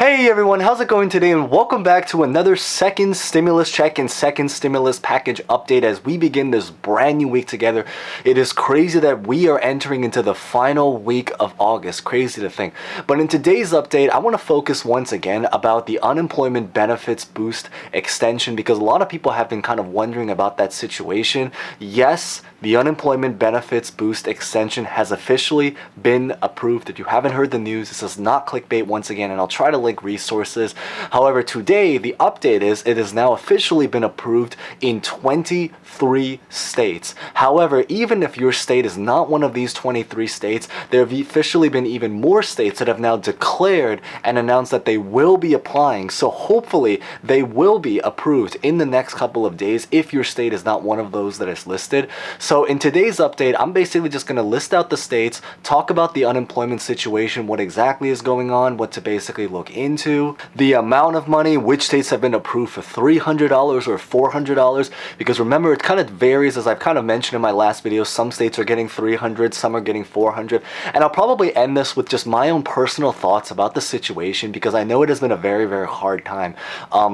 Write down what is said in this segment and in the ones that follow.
Hey everyone, how's it going today, and welcome back to another second stimulus check and second stimulus package update as we begin this brand new week together. It is crazy that we are entering into the final week of August, crazy to think. But in today's update, I want to focus once again about the unemployment benefits boost extension because a lot of people have been kind of wondering about that situation. Yes, the unemployment benefits boost extension has officially been approved. If you haven't heard the news, this is not clickbait once again, and I'll try to link resources. However, today the update is it has now officially been approved in 23 states. However, even if your state is not one of these 23 states, there have officially been even more states that have now declared and announced that they will be applying. So hopefully they will be approved in the next couple of days if your state is not one of those that is listed. So in today's update, I'm basically just going to list out the states, talk about the unemployment situation, what exactly is going on, what to basically look into, the amount of money, which states have been approved for $300 or $400, because remember, it kind of varies, as I've kind of mentioned in my last video. Some states are getting $300, some are getting $400, and I'll probably end this with just my own personal thoughts about the situation, because I know it has been a very, very hard time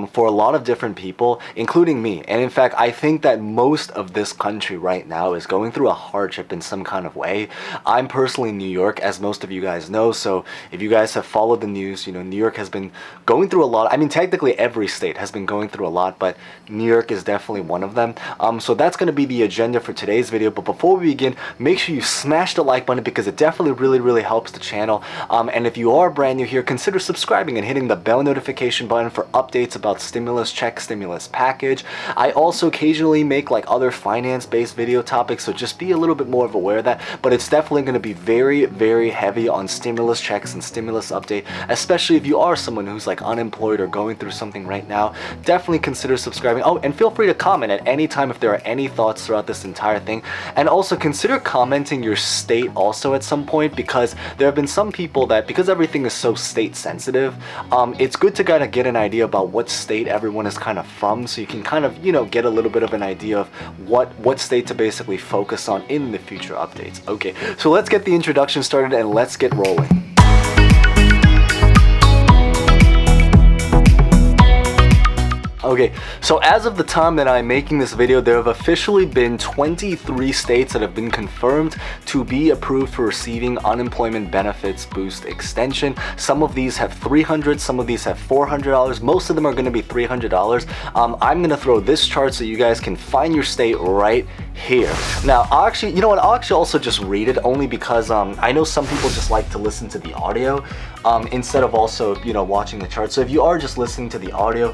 for a lot of different people, including me. And in fact, I think that most of this country right now is going through a hardship in some kind of way. I'm personally in New York, as most of you guys know, so if you guys have followed the news, you know, New York has been going through a lot. I mean, technically every state has been going through a lot, but New York is definitely one of them. So that's going to be the agenda for today's video. But before we begin, make sure you smash the like button because it definitely really helps the channel. And if you are brand new here, consider subscribing and hitting the bell notification button for updates about stimulus check, stimulus package. I also occasionally make like other finance-based video topics, so just be a little bit more aware of that. But it's definitely going to be very heavy on stimulus checks and stimulus update, especially if you are someone who's like unemployed or going through something right now. Definitely consider subscribing. Oh, and feel free to comment at any time if there are any thoughts throughout this entire thing. And also consider commenting your state also at some point, because there have been some people that, because everything is so state sensitive, it's good to kind of get an idea about what state everyone is kind of from, so you can kind of, you know, get a little bit of an idea of what state to basically focus on in the future updates. Okay, so let's get the introduction started and let's get rolling. Okay, so as of the time that I'm making this video, there have officially been 23 states that have been confirmed to be approved for receiving unemployment benefits boost extension. Some of these have $300, some of these have $400. Most of them are going to be $300. I'm going to throw this chart so you guys can find your state right here. Now, I'll actually, you know what, I'll actually also just read it, only because I know some people just like to listen to the audio instead of also, you know, watching the chart. So if you are just listening to the audio,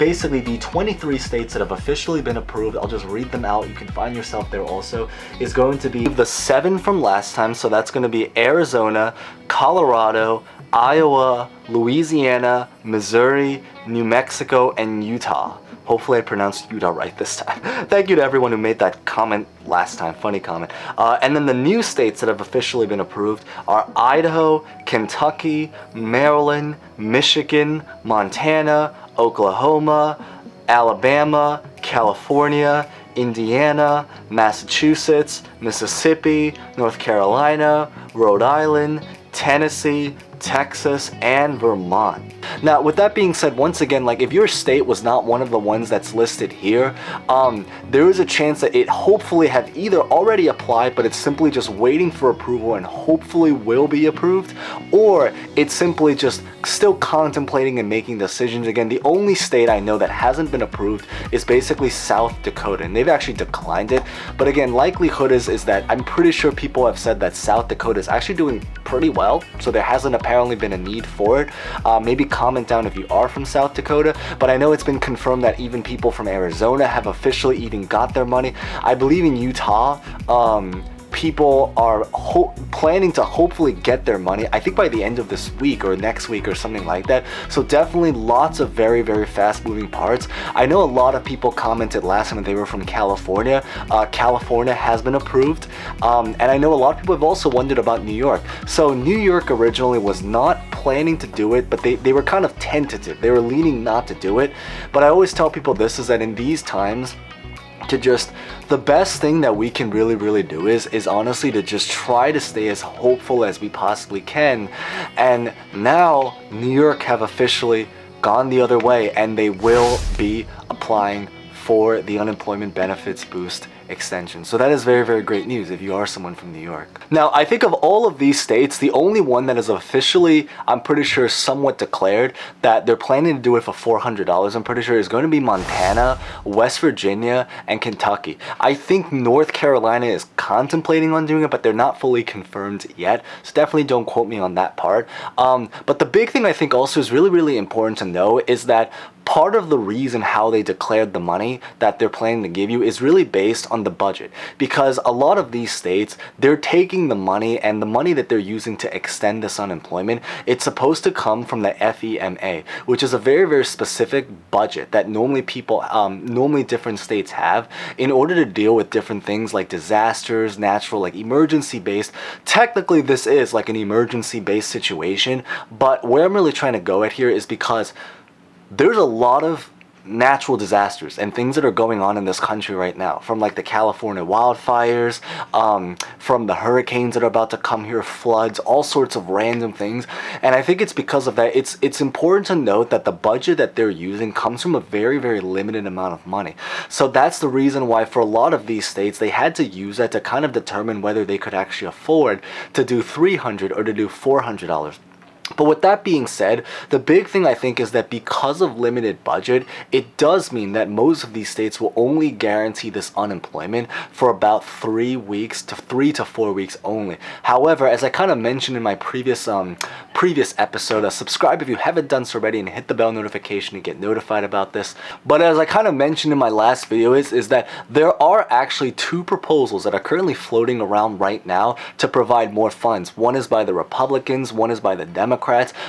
basically the 23 states that have officially been approved, I'll just read them out, you can find yourself there also, is going to be the 7 from last time. So that's going to be Arizona, Colorado, Iowa, Louisiana, Missouri, New Mexico, and Utah. Hopefully I pronounced Utah right this time. Thank you to everyone who made that comment last time, funny comment. And then the new states that have officially been approved are Idaho, Kentucky, Maryland, Michigan, Montana, Oklahoma, Alabama, California, Indiana, Massachusetts, Mississippi, North Carolina, Rhode Island, Tennessee, Texas, and Vermont. Now, with that being said, once again, like if your state was not one of the ones that's listed here, there is a chance that it hopefully have either already applied, but it's simply just waiting for approval and hopefully will be approved, or it's simply just still contemplating and making decisions. Again, the only state I know that hasn't been approved is basically South Dakota, and they've actually declined it. But again, likelihood is that I'm pretty sure people have said that South Dakota is actually doing pretty well, so there hasn't apparently been a need for it. Maybe comment down if you are from South Dakota, but I know it's been confirmed that even people from Arizona have officially even got their money. I believe in Utah, people are planning to hopefully get their money, I think by the end of this week or next week or something like that. So definitely lots of very fast moving parts. I know a lot of people commented last time that they were from California. California has been approved, and I know a lot of people have also wondered about New York. So New York originally was not planning to do it, but they were kind of tentative. They were leaning not to do it. But I always tell people this, is that in these times, to just, the best thing that we can really do is honestly to just try to stay as hopeful as we possibly can. And now New York have officially gone the other way, and they will be applying for the unemployment benefits boost extension. So that is very great news if you are someone from New York. Now, I think of all of these states, the only one that is officially, I'm pretty sure, somewhat declared that they're planning to do it for $400, I'm pretty sure, is going to be Montana, West Virginia, and Kentucky. I think North Carolina is contemplating on doing it, but they're not fully confirmed yet, so definitely don't quote me on that part. But the big thing I think also is really important to know is that part of the reason how they declared the money that they're planning to give you is really based on the budget, because a lot of these states, they're taking the money, and the money that they're using to extend this unemployment, it's supposed to come from the FEMA, which is a very specific budget that normally different states have in order to deal with different things like disasters, natural, like emergency based. Technically this is like an emergency based situation, but where I'm really trying to go at here is because there's a lot of natural disasters and things that are going on in this country right now, from like the California wildfires, from the hurricanes that are about to come here, floods, all sorts of random things. And I think it's because of that, it's important to note that the budget that they're using comes from a very limited amount of money. So that's the reason why for a lot of these states, they had to use that to kind of determine whether they could actually afford to do $300 or to do $400. But with that being said, the big thing I think is that because of limited budget, it does mean that most of these states will only guarantee this unemployment for about 3 weeks to 3 to 4 weeks only. However, as I kind of mentioned in my previous episode, subscribe if you haven't done so already and hit the bell notification to get notified about this. But as I kind of mentioned in my last video is that there are actually 2 proposals that are currently floating around right now to provide more funds. One is by the Republicans, one is by the Democrats.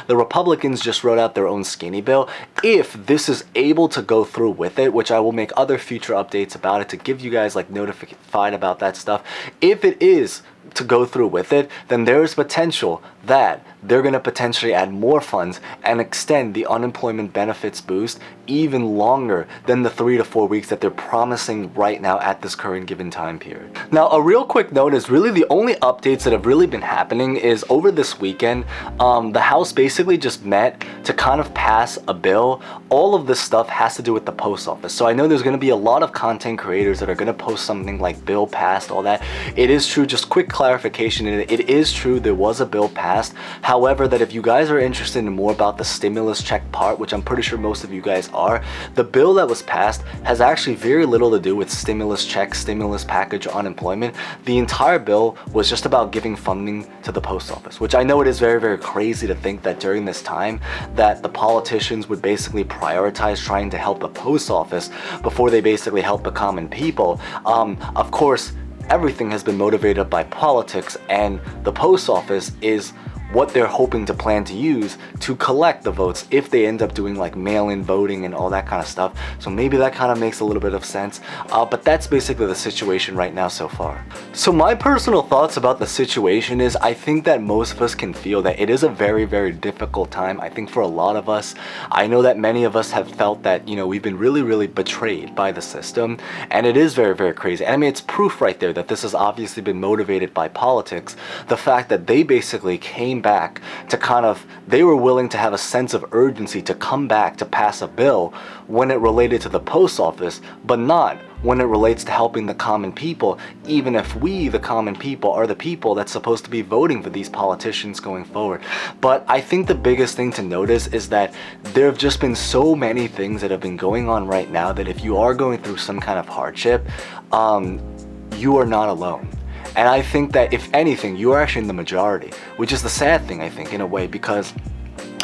The Republicans just wrote out their own skinny bill. If this is able to go through with it, which I will make other future updates about it to give you guys like notified about that stuff. If it is to go through with it, then there is potential that they're going to potentially add more funds and extend the unemployment benefits boost even longer than the 3 to 4 weeks that they're promising right now at this current given time period. Now, a real quick note is really the only updates that have really been happening is over this weekend, the House basically just met to kind of pass a bill. All of this stuff has to do with the post office. So I know there's going to be a lot of content creators that are going to post something like bill passed, all that. It is true, just quick clarification, it is true there was a bill passed. However, that if you guys are interested in more about the stimulus check part, which I'm pretty sure most of you guys are, the bill that was passed has actually very little to do with stimulus check, stimulus package, or unemployment. The entire bill was just about giving funding to the post office, which I know it is very crazy to think that during this time that the politicians would basically prioritize trying to help the post office before they basically help the common people. Of course, everything has been motivated by politics, and the post office is what they're hoping to plan to use to collect the votes if they end up doing like mail-in voting and all that kind of stuff. So maybe that kind of makes a little bit of sense, but that's basically the situation right now so far. So my personal thoughts about the situation is I think that most of us can feel that it is a very difficult time. I think for a lot of us, I know that many of us have felt that, you know, we've been really betrayed by the system, and it is very crazy. And I mean, it's proof right there that this has obviously been motivated by politics. The fact that they basically came back to they were willing to have a sense of urgency to come back to pass a bill when it related to the post office, but not when it relates to helping the common people, even if we, the common people, are the people that's supposed to be voting for these politicians going forward. But I think the biggest thing to notice is that there have just been so many things that have been going on right now that if you are going through some kind of hardship, you are not alone. And I think that if anything, you are actually in the majority, which is the sad thing, I think, in a way, because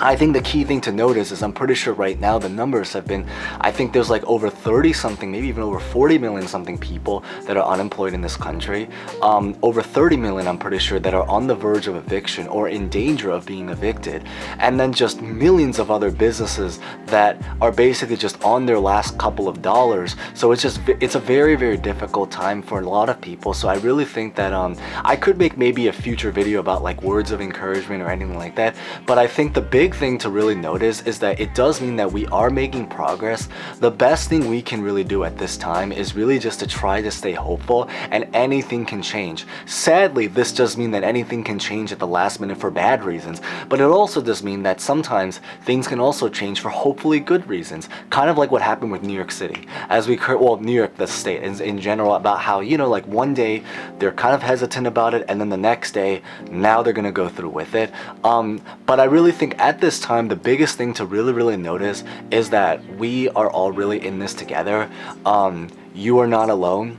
I think the key thing to notice is I'm pretty sure right now the numbers have been, I think there's like over 30 something, maybe even over 40 million something people that are unemployed in this country. Over 30 million, I'm pretty sure, that are on the verge of eviction or in danger of being evicted. And then just millions of other businesses that are basically just on their last couple of dollars. So it's a very difficult time for a lot of people. So I really think that I could make maybe a future video about like words of encouragement or anything like that. But I think the big big thing to really notice is that it does mean that we are making progress. The best thing we can really do at this time is really just to try to stay hopeful, and anything can change. Sadly, this does mean that anything can change at the last minute for bad reasons, but it also does mean that sometimes things can also change for hopefully good reasons. Kind of like what happened with New York City, New York, the state in general, about how, like one day they're kind of hesitant about it, and then the next day, now they're gonna go through with it. But I really think at this time, the biggest thing to really notice is that we are all really in this together. You are not alone.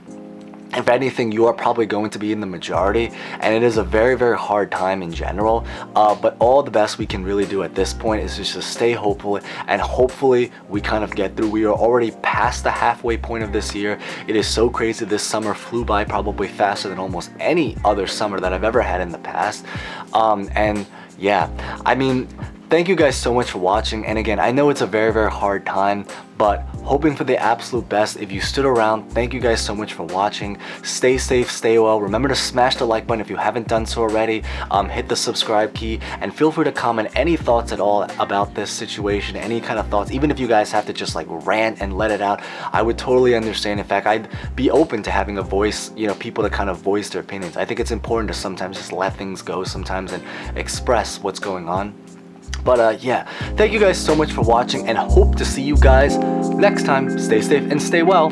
If anything, you are probably going to be in the majority, and it is a very hard time in general, but all the best we can really do at this point is just to stay hopeful, and hopefully we kind of get through. We are already past the halfway point of this year. It is so crazy. This summer flew by probably faster than almost any other summer that I've ever had in the past. And yeah, I mean, thank you guys so much for watching, and again, I know it's a very hard time, but hoping for the absolute best. If you stood around, thank you guys so much for watching. Stay safe, stay well. Remember to smash the like button if you haven't done so already. Hit the subscribe key, and feel free to comment any thoughts at all about this situation, any kind of thoughts. Even if you guys have to just like rant and let it out, I would totally understand. In fact, I'd be open to having a voice, people to kind of voice their opinions. I think it's important to sometimes just let things go sometimes and express what's going on. But yeah, thank you guys so much for watching, and hope to see you guys next time. Stay safe and stay well.